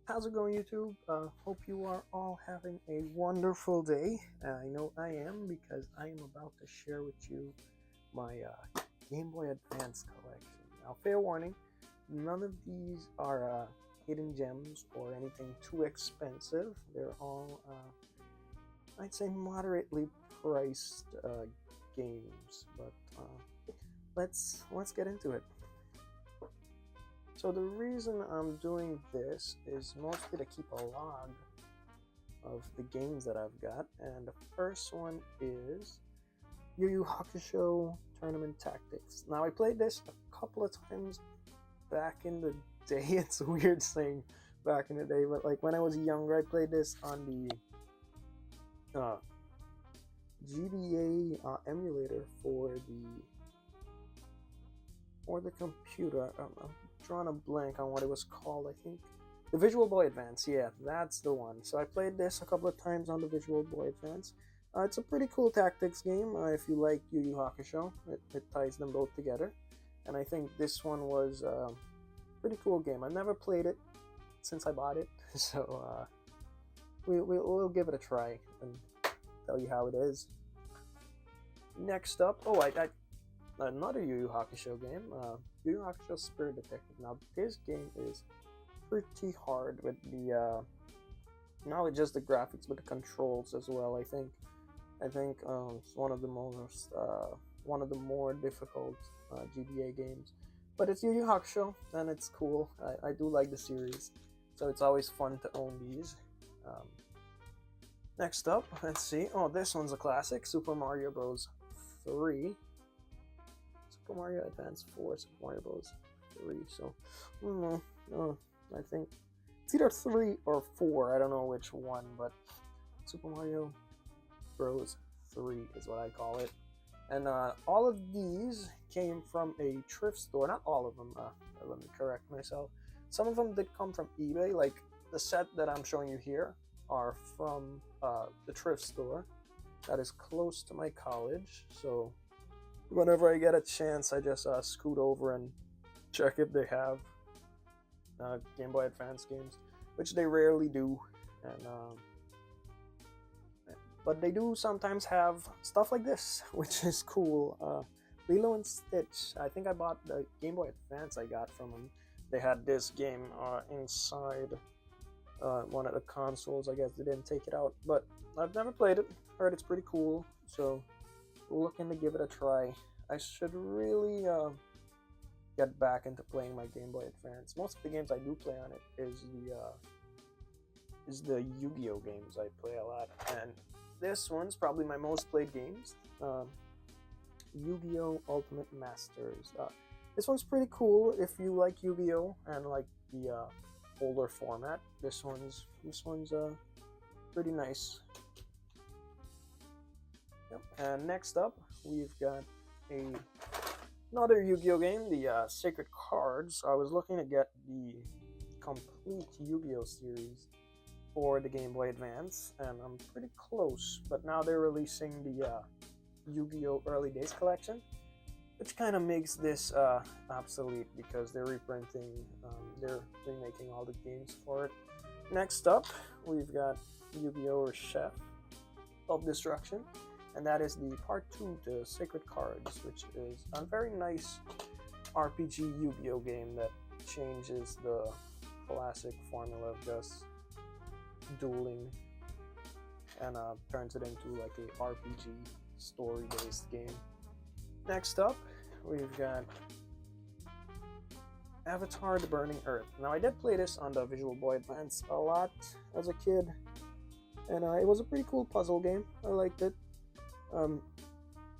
How's it going, YouTube? Hope you are all having a wonderful day. I know I am because I am about to share with you my Game Boy Advance collection. Now, fair warning, none of these are hidden gems or anything too expensive. They're all, I'd say, moderately priced games. But let's get into it. So the reason I'm doing this is mostly to keep a log of the games that I've got, and the first one is Yu Yu Hakusho Tournament Tactics. Now I played this a couple of times back in the day. It's weird saying back in the day, but like when I was younger, I played this on the GBA emulator for the computer. I'm drawing a blank on what it was called. I think the Visual Boy Advance. Yeah, that's the one. So I played this a couple of times on the Visual Boy Advance. It's a pretty cool tactics game. If you like Yu Yu Hakusho, it ties them both together. And I think this one was a pretty cool game. I never played it since I bought it, so we'll give it a try and tell you how it is. Next up, another Yu Yu Hakusho game, Yu Yu Hakusho Spirit Detective. Now this game is pretty hard with the not with just the graphics but the controls as well. I think it's one of the more difficult GBA games, but it's Yu Yu Hakusho and it's cool. I do like the series, so it's always fun to own these. Next up, let's see. Oh, this one's a classic, Super Mario Bros. 3. Super Mario Advance 4, Super Mario Bros. 3. So, I don't know. I think it's either 3 or 4. I don't know which one, but Super Mario Bros. 3 is what I call it. And all of these came from a thrift store. Not all of them. Let me correct myself. Some of them did come from eBay. Like the set that I'm showing you here are from the thrift store that is close to my college. So whenever I get a chance, I just scoot over and check if they have Game Boy Advance games, which they rarely do. And but they do sometimes have stuff like this, which is cool. Lilo and Stitch. I think I bought the Game Boy Advance I got from them. They had this game inside one of the consoles. I guess they didn't take it out, but I've never played it. Heard it's pretty cool, so looking to give it a try. I should really get back into playing my Game Boy Advance. Most of the games I do play on it is the Yu-Gi-Oh games. I play a lot, and this one's probably my most played games. Yu-Gi-Oh Ultimate Masters. This one's pretty cool if you like Yu-Gi-Oh and like the older format. This one's pretty nice. Yep. And next up, we've got another Yu-Gi-Oh game, the Sacred Cards. I was looking to get the complete Yu-Gi-Oh series for the Game Boy Advance, and I'm pretty close. But now they're releasing the Yu-Gi-Oh Early Days collection, which kind of makes this obsolete because they're reprinting, they're remaking all the games for it. Next up, we've got Yu-Gi-Oh! Chef of Destruction, and that is the part 2 to Sacred Cards, which is a very nice RPG Yu-Gi-Oh! Game that changes the classic formula of just dueling and turns it into like a RPG story-based game. Next up, we've got Avatar: The Burning Earth. Now, I did play this on the Visual Boy Advance a lot as a kid, and it was a pretty cool puzzle game. I liked it.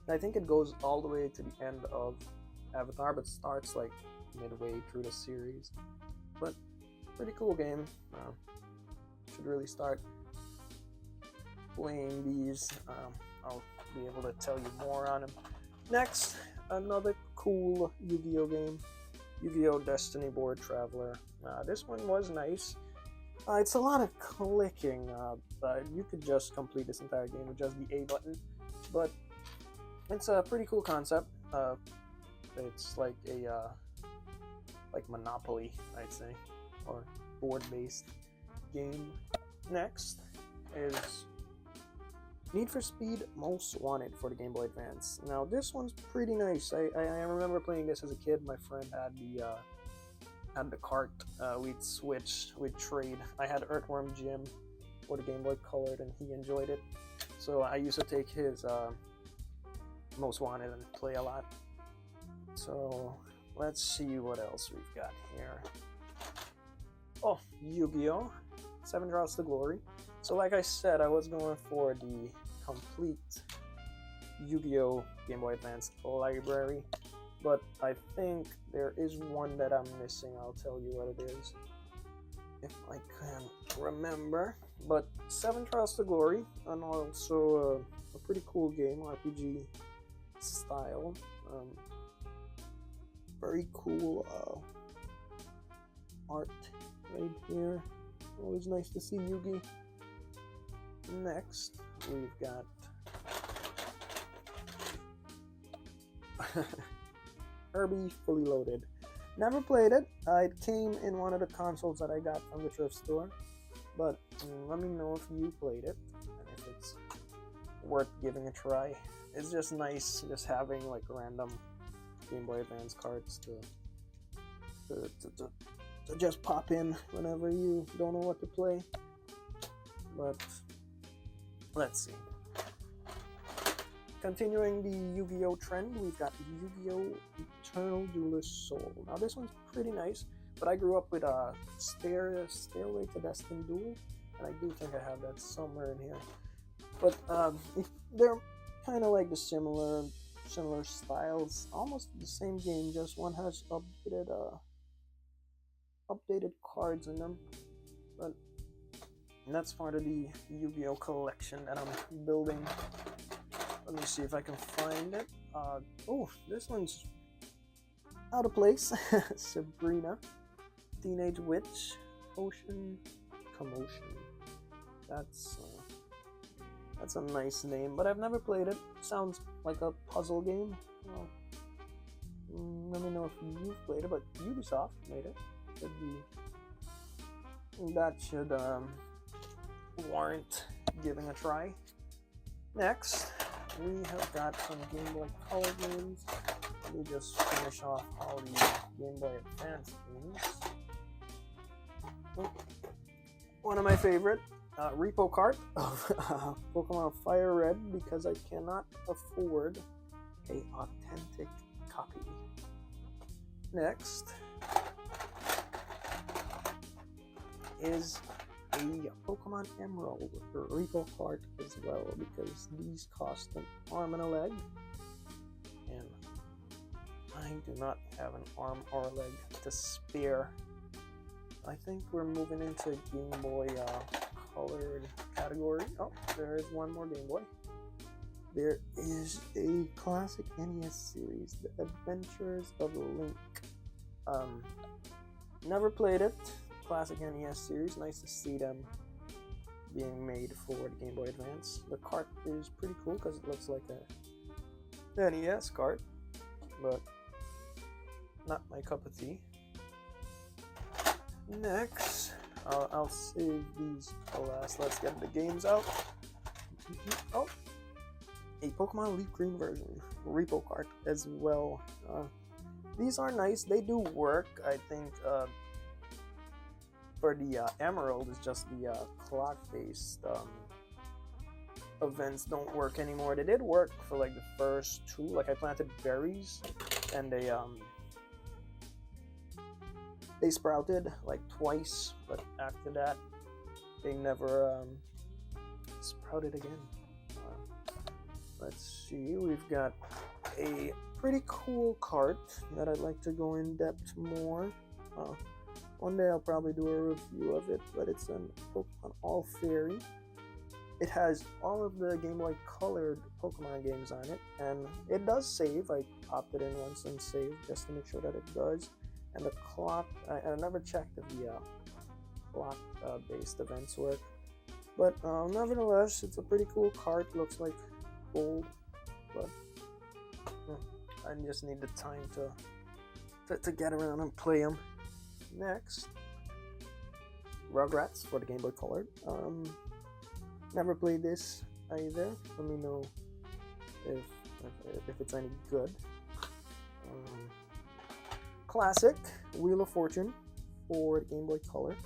I think it goes all the way to the end of Avatar, but starts like midway through the series. But pretty cool game. Should really start playing these. I'll be able to tell you more on them. Next, another cool Yu-Gi-Oh game, Yu-Gi-Oh! Destiny Board Traveler. This one was nice. It's a lot of clicking. You could just complete this entire game with just the A button, but it's a pretty cool concept. It's like a like Monopoly, I'd say, or board-based. game. Next is Need for Speed Most Wanted for the Game Boy Advance. Now this one's pretty nice. I remember playing this as a kid. My friend had the cart. We'd switch, we'd trade. I had Earthworm Jim for the Game Boy Colored, and he enjoyed it. So I used to take his Most Wanted and play a lot. So let's see what else we've got here. Oh, Yu-Gi-Oh! 7 Trials to Glory. So like I said, I was going for the complete Yu-Gi-Oh! Game Boy Advance library, but I think there is one that I'm missing. I'll tell you what it is if I can remember. But 7 Trials to Glory, and also a pretty cool game, RPG style. Very cool art right here. Always nice to see Yugi. Next, we've got Kirby Fully Loaded. Never played it. It came in one of the consoles that I got from the thrift store. But let me know if you played it and if it's worth giving a try. It's just nice just having like random Game Boy Advance cards to just pop in whenever you don't know what to play. But let's see. Continuing the Yu-Gi-Oh! Trend, we've got Yu-Gi-Oh! Eternal Duelist Soul. Now this one's pretty nice, but I grew up with Stairway to Destiny Duel, and I do think I have that somewhere in here. But they're kind of like the similar styles, almost the same game, just one has updated cards in them. But that's part of the Yu-Gi-Oh! Collection that I'm building. Let me see if I can find it. Oh, this one's out of place. Sabrina, Teenage Witch, Ocean Commotion. That's a nice name, but I've never played it. Sounds like a puzzle game. Well, let me know if you've played it, but Ubisoft made it. That should warrant giving a try. Next, we have got some Game Boy Color games. Let me just finish off all the Game Boy Advance games. Oh, one of my favorite, Repo Cart of Pokemon Fire Red, because I cannot afford an authentic copy. Next is a Pokemon Emerald or Repo Cart as well, because these cost an arm and a leg, and I do not have an arm or a leg to spare. I think we're moving into Game Boy Colored category. Oh, there is one more Game Boy. There is a classic NES series, The Adventures of Link. Never played it. Classic NES series. Nice to see them being made for the Game Boy Advance. The cart is pretty cool because it looks like a NES cart, but not my cup of tea. Next, I'll save these for last. Let's get the games out. Oh, a Pokemon Leaf Green version, Repo Cart as well. These are nice. They do work. I think for the Emerald, is just the clock-based events don't work anymore. They did work for like the first two. Like I planted berries, and they sprouted like twice, but after that, they never sprouted again. Let's see. We've got a pretty cool cart that I'd like to go in depth more. One day I'll probably do a review of it, but it's an Pokemon All Fairy. It has all of the Game Boy Colored Pokemon games on it, and it does save. I popped it in once and saved just to make sure that it does. And the clock, I never checked if the clock-based events work. But nevertheless, it's a pretty cool cart. Looks like gold, but I just need the time to get around and play them. Next, Rugrats for the Game Boy Color. Never played this either. Let me know if it's any good. Classic Wheel of Fortune for the Game Boy Color.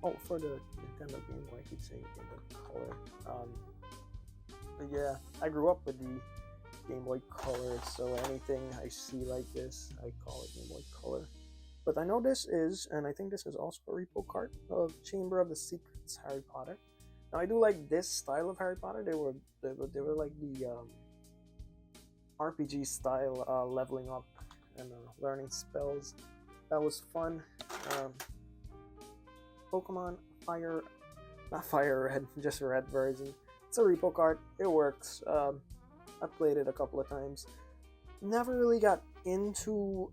Oh, for the Nintendo Game Boy. I keep saying Game Boy Color. But yeah, I grew up with the Game Boy Color, so anything I see like this, I call it Game Boy Color. But I know this is, and I think this is also a repo card of Chamber of the Secrets Harry Potter. Now I do like this style of Harry Potter. They were like the RPG style, leveling up and learning spells. That was fun. Pokemon not Fire Red, just a red version. It's a repo card. It works. I played it a couple of times. Never really got into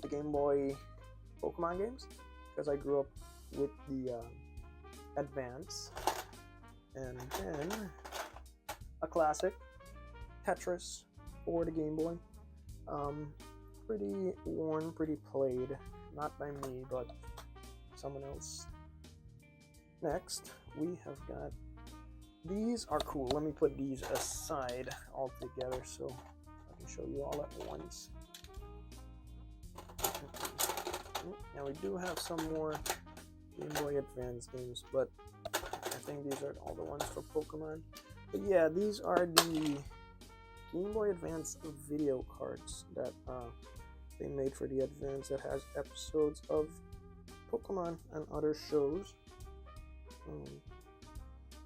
the Game Boy Pokemon games because I grew up with the Advance. And then a classic, Tetris for the Game Boy. Pretty worn, pretty played. Not by me, but someone else. Next, we have got, these are cool. Let me put these aside all together so I can show you all at once. Now we do have some more Game Boy Advance games, but I think these are all the ones for Pokemon. But yeah, these are the Game Boy Advance video cards that they made for the Advance that has episodes of Pokemon and other shows.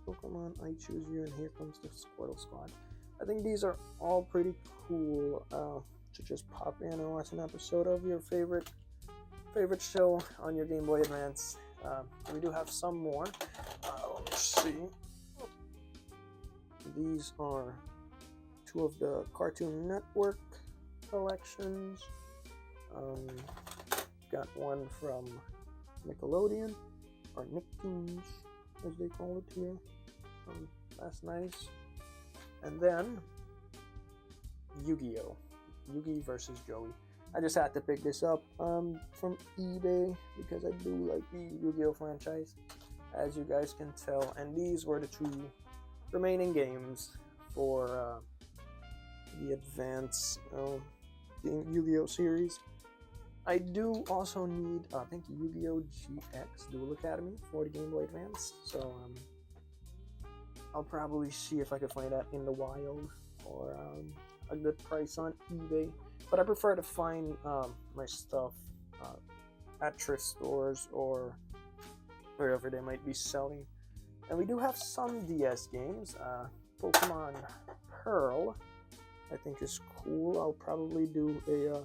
Pokemon, I Choose You, and Here Comes the Squirtle Squad. I think these are all pretty cool to just pop in and watch an episode of your favorite show on your Game Boy Advance. We do have some more. Let me see. These are two of the Cartoon Network collections. Got one from Nickelodeon, or Nicktoons as they call it here. That's nice. And then Yu-Gi-Oh! Yugi versus Joey. I just had to pick this up from eBay because I do like the Yu-Gi-Oh! Franchise, as you guys can tell. And these were the two remaining games for the Advance Yu-Gi-Oh! Series. I do also need, I think, Yu-Gi-Oh! GX Duel Academy for the Game Boy Advance. So I'll probably see if I can find that in the wild or a good price on eBay. But I prefer to find my stuff at thrift stores or wherever they might be selling. And we do have some DS games. Pokemon Pearl, I think, is cool. I'll probably do a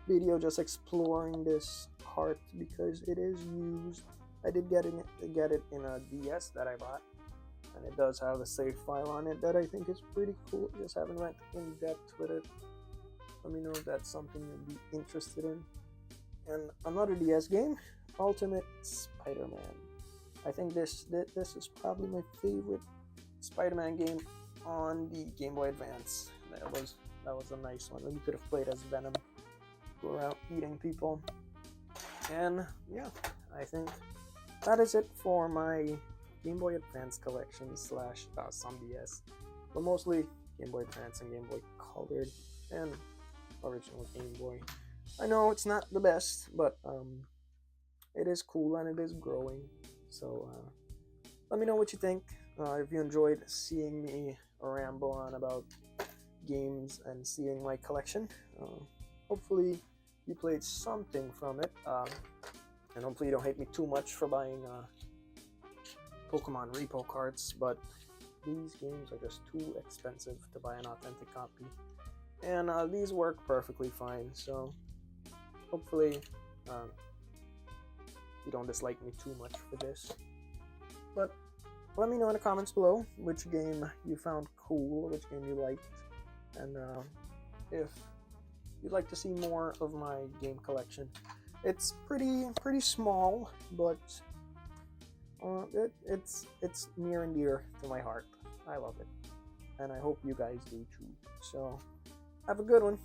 video just exploring this cart because it is used. I did get it in a DS that I bought, and it does have a save file on it that I think is pretty cool. Just haven't went in depth with it. Let me know if that's something you'd be interested in. And another DS game, Ultimate Spider-Man. I think this is probably my favorite Spider-Man game on the Game Boy Advance. That was a nice one. You could have played as Venom, go around eating people. And yeah, I think that is it for my Game Boy Advance collection / some DS, but mostly Game Boy Advance and Game Boy Colored and original Game Boy. I know it's not the best, but it is cool and it is growing. So let me know what you think. If you enjoyed seeing me ramble on about games and seeing my collection, hopefully you played something from it, and hopefully you don't hate me too much for buying Pokemon repo cards, but these games are just too expensive to buy an authentic copy, and these work perfectly fine. So hopefully you don't dislike me too much for this. But let me know in the comments below which game you found cool, which game you liked, and if you'd like to see more of my game collection. It's pretty small, but it's near and dear to my heart. I love it, and I hope you guys do too. So have a good one.